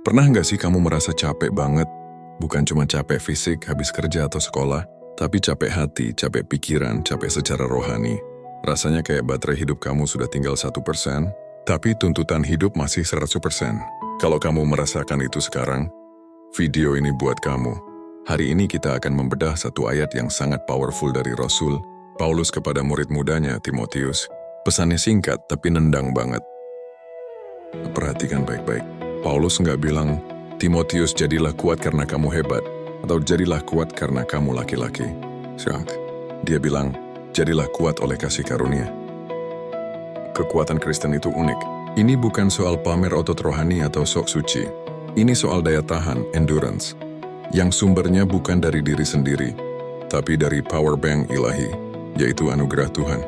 Pernah nggak sih kamu merasa capek banget? Bukan cuma capek fisik habis kerja atau sekolah, tapi capek hati, capek pikiran, capek secara rohani. Rasanya kayak baterai hidup kamu sudah tinggal 1%, tapi tuntutan hidup masih 100%. Kalau kamu merasakan itu sekarang, video ini buat kamu. Hari ini kita akan membedah satu ayat yang sangat powerful dari Rasul Paulus kepada murid mudanya, Timotius. Pesannya singkat tapi nendang banget. Perhatikan baik-baik. Paulus nggak bilang, Timotius jadilah kuat karena kamu hebat, atau jadilah kuat karena kamu laki-laki. Siap. Dia bilang, jadilah kuat oleh kasih karunia. Kekuatan Kristen itu unik. Ini bukan soal pamer otot rohani atau sok suci. Ini soal daya tahan, endurance, yang sumbernya bukan dari diri sendiri, tapi dari power bank ilahi, yaitu anugerah Tuhan.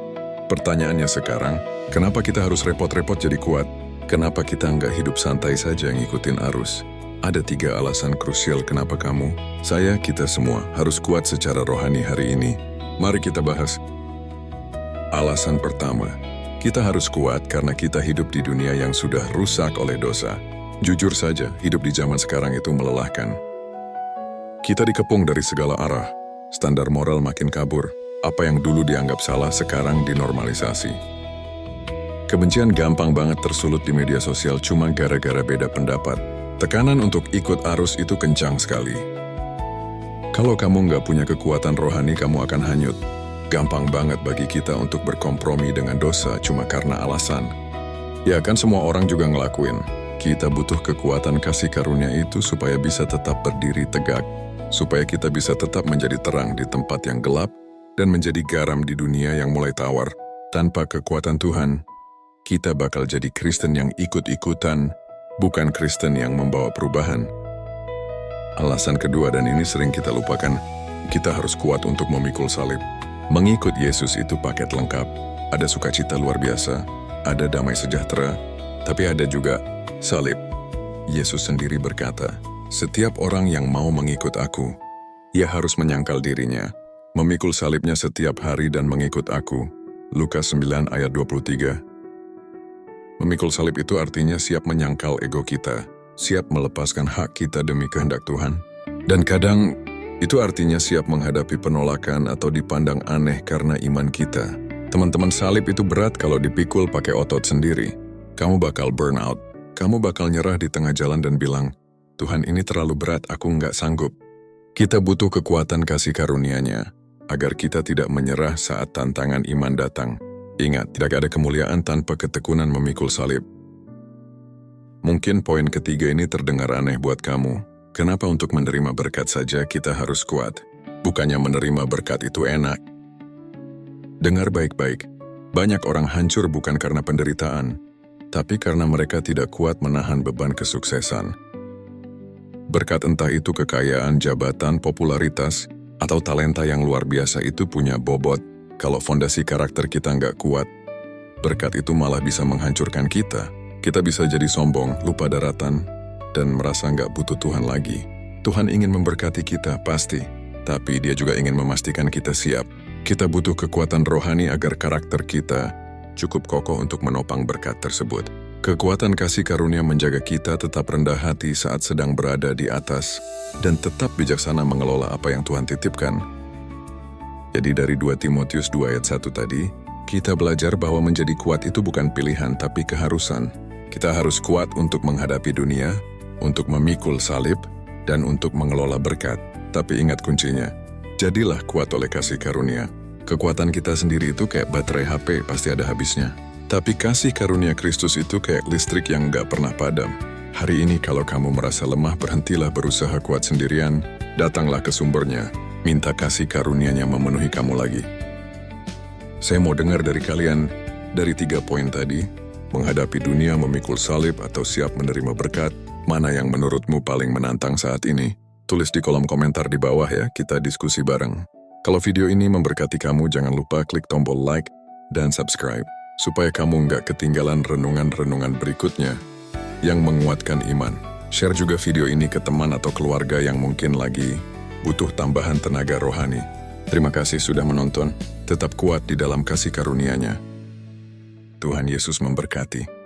Pertanyaannya sekarang, kenapa kita harus repot-repot jadi kuat? Kenapa kita nggak hidup santai saja ngikutin arus? Ada 3 alasan krusial kenapa kamu, saya, kita semua harus kuat secara rohani hari ini. Mari kita bahas. Alasan pertama, kita harus kuat karena kita hidup di dunia yang sudah rusak oleh dosa. Jujur saja, hidup di zaman sekarang itu melelahkan. Kita dikepung dari segala arah, standar moral makin kabur, apa yang dulu dianggap salah sekarang dinormalisasi. Kebencian gampang banget tersulut di media sosial cuma gara-gara beda pendapat. Tekanan untuk ikut arus itu kencang sekali. Kalau kamu nggak punya kekuatan rohani, kamu akan hanyut. Gampang banget bagi kita untuk berkompromi dengan dosa cuma karena alasan. Ya kan semua orang juga ngelakuin. Kita butuh kekuatan kasih karunia itu supaya bisa tetap berdiri tegak. Supaya kita bisa tetap menjadi terang di tempat yang gelap dan menjadi garam di dunia yang mulai tawar. Tanpa kekuatan Tuhan, kita bakal jadi Kristen yang ikut-ikutan, bukan Kristen yang membawa perubahan. Alasan kedua, dan ini sering kita lupakan, kita harus kuat untuk memikul salib. Mengikut Yesus itu paket lengkap. Ada sukacita luar biasa, ada damai sejahtera, tapi ada juga salib. Yesus sendiri berkata, setiap orang yang mau mengikut aku, ia harus menyangkal dirinya, memikul salibnya setiap hari dan mengikut aku. Lukas 9 ayat 23. Memikul salib itu artinya siap menyangkal ego kita, siap melepaskan hak kita demi kehendak Tuhan. Dan kadang, itu artinya siap menghadapi penolakan atau dipandang aneh karena iman kita. Teman-teman, salib itu berat kalau dipikul pakai otot sendiri. Kamu bakal burn out. Kamu bakal nyerah di tengah jalan dan bilang, Tuhan ini terlalu berat, aku nggak sanggup. Kita butuh kekuatan kasih karunia-Nya, agar kita tidak menyerah saat tantangan iman datang. Ingat, tidak ada kemuliaan tanpa ketekunan memikul salib. Mungkin poin ketiga ini terdengar aneh buat kamu. Kenapa untuk menerima berkat saja kita harus kuat? Bukannya menerima berkat itu enak. Dengar baik-baik, banyak orang hancur bukan karena penderitaan, tapi karena mereka tidak kuat menahan beban kesuksesan. Berkat entah itu kekayaan, jabatan, popularitas, atau talenta yang luar biasa itu punya bobot. Kalau fondasi karakter kita nggak kuat, berkat itu malah bisa menghancurkan kita. Kita bisa jadi sombong, lupa daratan, dan merasa nggak butuh Tuhan lagi. Tuhan ingin memberkati kita, pasti. Tapi Dia juga ingin memastikan kita siap. Kita butuh kekuatan rohani agar karakter kita cukup kokoh untuk menopang berkat tersebut. Kekuatan kasih karunia menjaga kita tetap rendah hati saat sedang berada di atas, dan tetap bijaksana mengelola apa yang Tuhan titipkan. Jadi dari 2 Timotius 2 ayat 1 tadi, kita belajar bahwa menjadi kuat itu bukan pilihan tapi keharusan. Kita harus kuat untuk menghadapi dunia, untuk memikul salib, dan untuk mengelola berkat. Tapi ingat kuncinya, jadilah kuat oleh kasih karunia. Kekuatan kita sendiri itu kayak baterai HP, pasti ada habisnya. Tapi kasih karunia Kristus itu kayak listrik yang nggak pernah padam. Hari ini kalau kamu merasa lemah, berhentilah berusaha kuat sendirian, datanglah ke sumbernya. Minta kasih karunia-Nya memenuhi kamu lagi. Saya mau dengar dari kalian, dari 3 poin tadi, menghadapi dunia, memikul salib, atau siap menerima berkat, mana yang menurutmu paling menantang saat ini? Tulis di kolom komentar di bawah ya, kita diskusi bareng. Kalau video ini memberkati kamu, jangan lupa klik tombol like dan subscribe, supaya kamu nggak ketinggalan renungan-renungan berikutnya yang menguatkan iman. Share juga video ini ke teman atau keluarga yang mungkin lagi butuh tambahan tenaga rohani. Terima kasih sudah menonton. Tetap kuat di dalam kasih karunia-Nya. Tuhan Yesus memberkati.